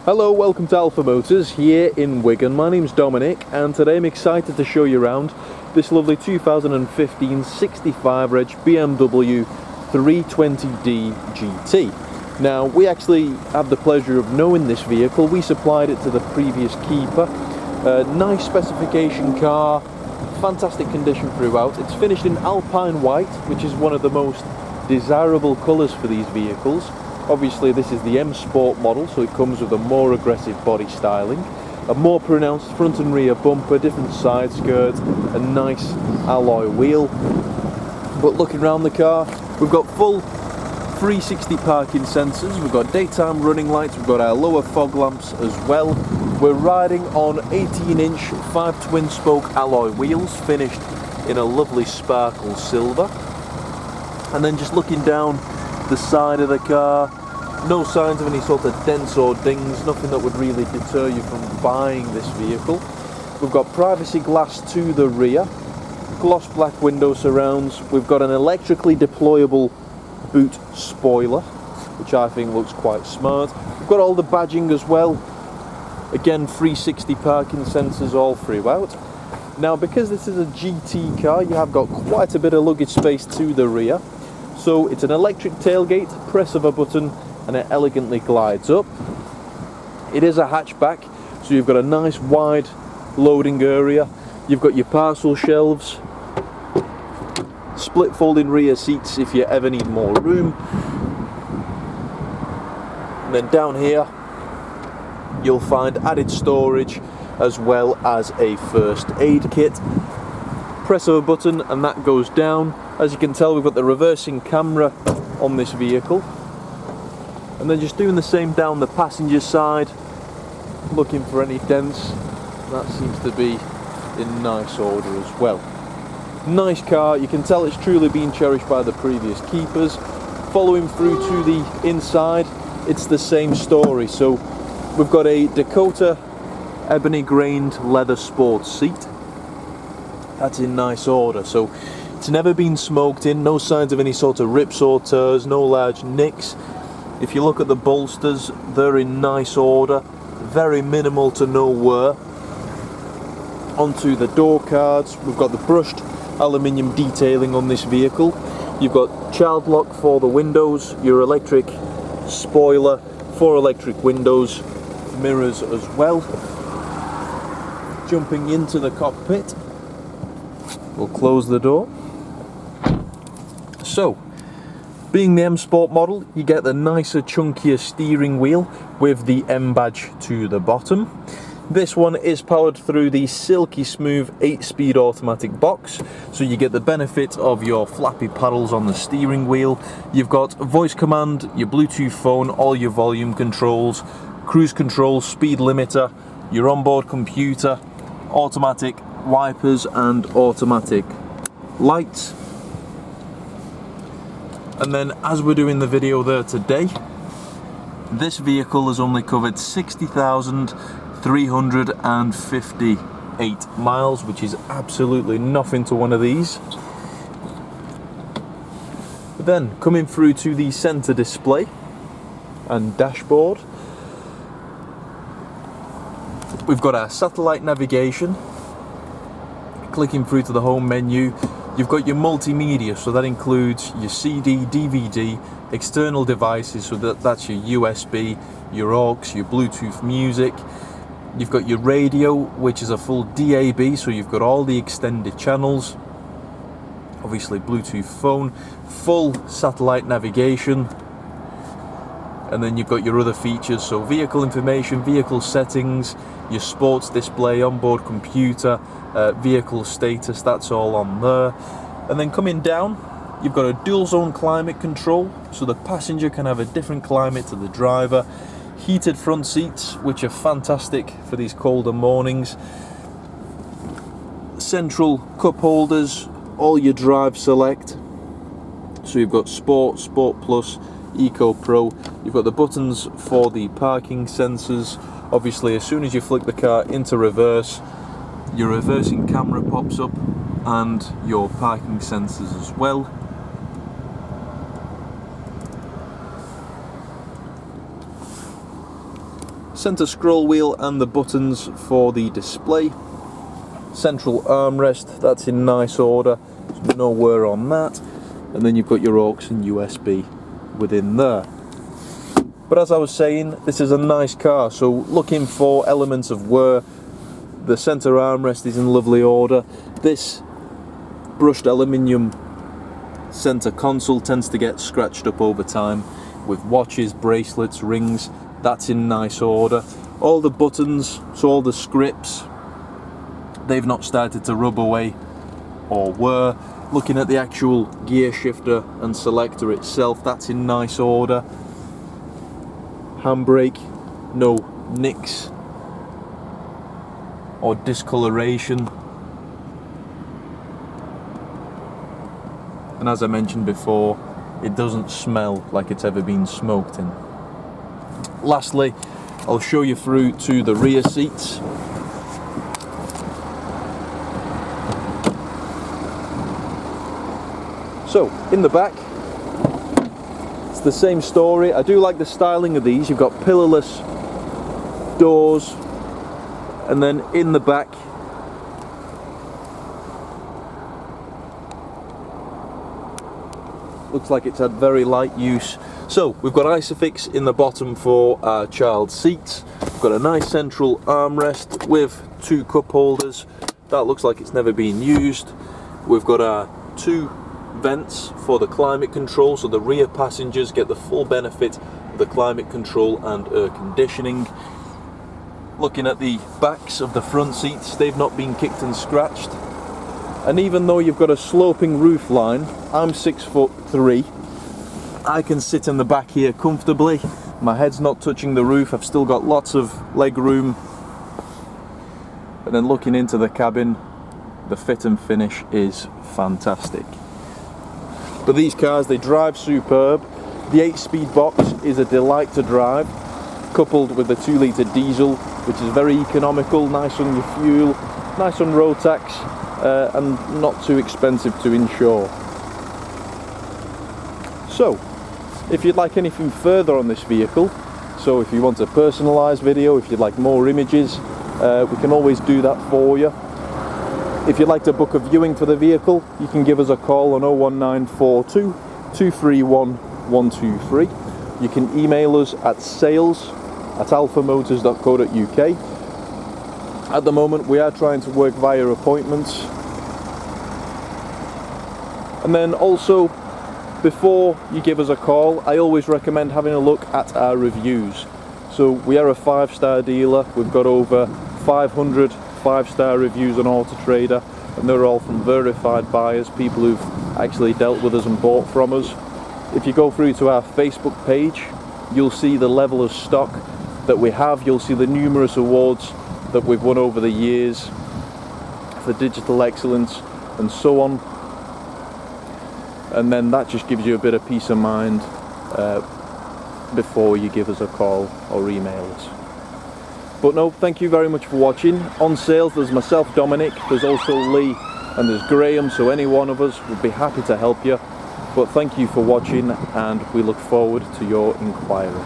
Hello, welcome to Alpha Motors here in Wigan. My name's Dominic and today I'm excited to show you around this lovely 2015 65 reg BMW 320D GT. Now, we actually have the pleasure of knowing this vehicle. We supplied it to the previous keeper. Nice specification car, fantastic condition throughout. It's finished in Alpine white, which is one of the most desirable colours for these vehicles. Obviously this is the M Sport model, so it comes with a more aggressive body styling, a more pronounced front and rear bumper, different side skirts, a nice alloy wheel. But looking around the car, we've got full 360 parking sensors, we've got daytime running lights, we've got our lower fog lamps as well. We're riding on 18-inch 5 twin spoke alloy wheels, finished in a lovely sparkle silver. And then just looking down the side of the car, no signs of any sort of dents or dings, nothing that would really deter you from buying this vehicle. We've got privacy glass to the rear, gloss black window surrounds, we've got an electrically deployable boot spoiler, which I think looks quite smart. We've got all the badging as well, again 360 parking sensors all throughout. Now, because this is a GT car, you have got quite a bit of luggage space to the rear. So it's an electric tailgate, press of a button and it elegantly glides up. It is a hatchback, so you've got a nice wide loading area. You've got your parcel shelves, split folding rear seats if you ever need more room. And then down here you'll find added storage as well as a first aid kit. Press of a button and that goes down. As you can tell, we've got the reversing camera on this vehicle. And then just doing the same down the passenger side, looking for any dents. That seems to be in nice order as well. Nice car, you can tell it's truly been cherished by the previous keepers. Following through to the inside, it's the same story. So we've got a Dakota ebony grained leather sports seat. That's in nice order, so it's never been smoked in, no signs of any sort of rips or tears, no large nicks. If you look at the bolsters, they're in nice order, very minimal to no wear. Onto the door cards, we've got the brushed aluminium detailing on this vehicle. You've got child lock for the windows, your electric spoiler, 4 electric windows, mirrors as well. Jumping into the cockpit, we'll close the door. So, being the M Sport model, you get the nicer, chunkier steering wheel with the M badge to the bottom. This one is powered through the silky smooth 8-speed automatic box, so you get the benefit of your flappy paddles on the steering wheel. You've got voice command, your Bluetooth phone, all your volume controls, cruise control, speed limiter, your onboard computer, automatic wipers and automatic lights. And then, as we're doing the video there today, this vehicle has only covered 60,358 miles, which is absolutely nothing to one of these. But then, coming through to the center display and dashboard, we've got our satellite navigation. Clicking through to the home menu, you've got your multimedia, so that includes your CD, DVD, external devices, so that's your USB, your aux, your Bluetooth music. You've got your radio, which is a full DAB, so you've got all the extended channels. Obviously Bluetooth phone, full satellite navigation. And then you've got your other features, so vehicle information, vehicle settings, your sports display, onboard computer, vehicle status, that's all on there. And then coming down, you've got a dual zone climate control, so the passenger can have a different climate to the driver. Heated front seats, which are fantastic for these colder mornings. Central cup holders, all your drive select. So you've got Sport, Sport Plus, Eco Pro. You've got the buttons for the parking sensors. Obviously, as soon as you flick the car into reverse, your reversing camera pops up and your parking sensors as well. Center scroll wheel and the buttons for the display. Central armrest, that's in nice order, no wear on that. And then you've got your aux and USB within there. But as I was saying, this is a nice car, so looking for elements of wear, the center armrest is in lovely order. This brushed aluminium center console tends to get scratched up over time with watches, bracelets, rings. That's in nice order. All the buttons, so all the scripts, they've not started to rub away or wear. Looking at the actual gear shifter and selector itself, that's in nice order. Handbrake, no nicks or discoloration. And as I mentioned before, it doesn't smell like it's ever been smoked in. Lastly, I'll show you through to the rear seats. So, in the back, it's the same story. I do like the styling of these. You've got pillarless doors, and then in the back, looks like it's had very light use. So we've got Isofix in the bottom for our child seats. We've got a nice central armrest with 2 cup holders. That looks like it's never been used. We've got our 2 vents for the climate control, so the rear passengers get the full benefit of the climate control and air conditioning. Looking at the backs of the front seats, they've not been kicked and scratched. And even though you've got a sloping roof line, I'm 6'3", I can sit in the back here comfortably. My head's not touching the roof, I've still got lots of leg room. And then looking into the cabin, the fit and finish is fantastic. But these cars, they drive superb. The 8-speed box is a delight to drive, coupled with the 2-litre diesel, which is very economical, nice on your fuel, nice on road tax, and not too expensive to insure. So, if you'd like anything further on this vehicle, so if you want a personalised video, if you'd like more images, we can always do that for you. If you'd like to book a viewing for the vehicle, you can give us a call on 01942 231 123. You can email us at sales@alphamotors.co.uk. At the moment we are trying to work via appointments. And then also, before you give us a call, I always recommend having a look at our reviews. So we are a 5-star dealer. We've got over 500 5-star reviews on Auto Trader, and they're all from verified buyers, people who've actually dealt with us and bought from us. If you go through to our Facebook page, you'll see the level of stock that we have. You'll see the numerous awards that we've won over the years for digital excellence and so on. And then that just gives you a bit of peace of mind before you give us a call or email us. But no, thank you very much for watching. On sales, there's myself, Dominic, there's also Lee, and there's Graham, so any one of us would be happy to help you. But thank you for watching, and we look forward to your inquiry.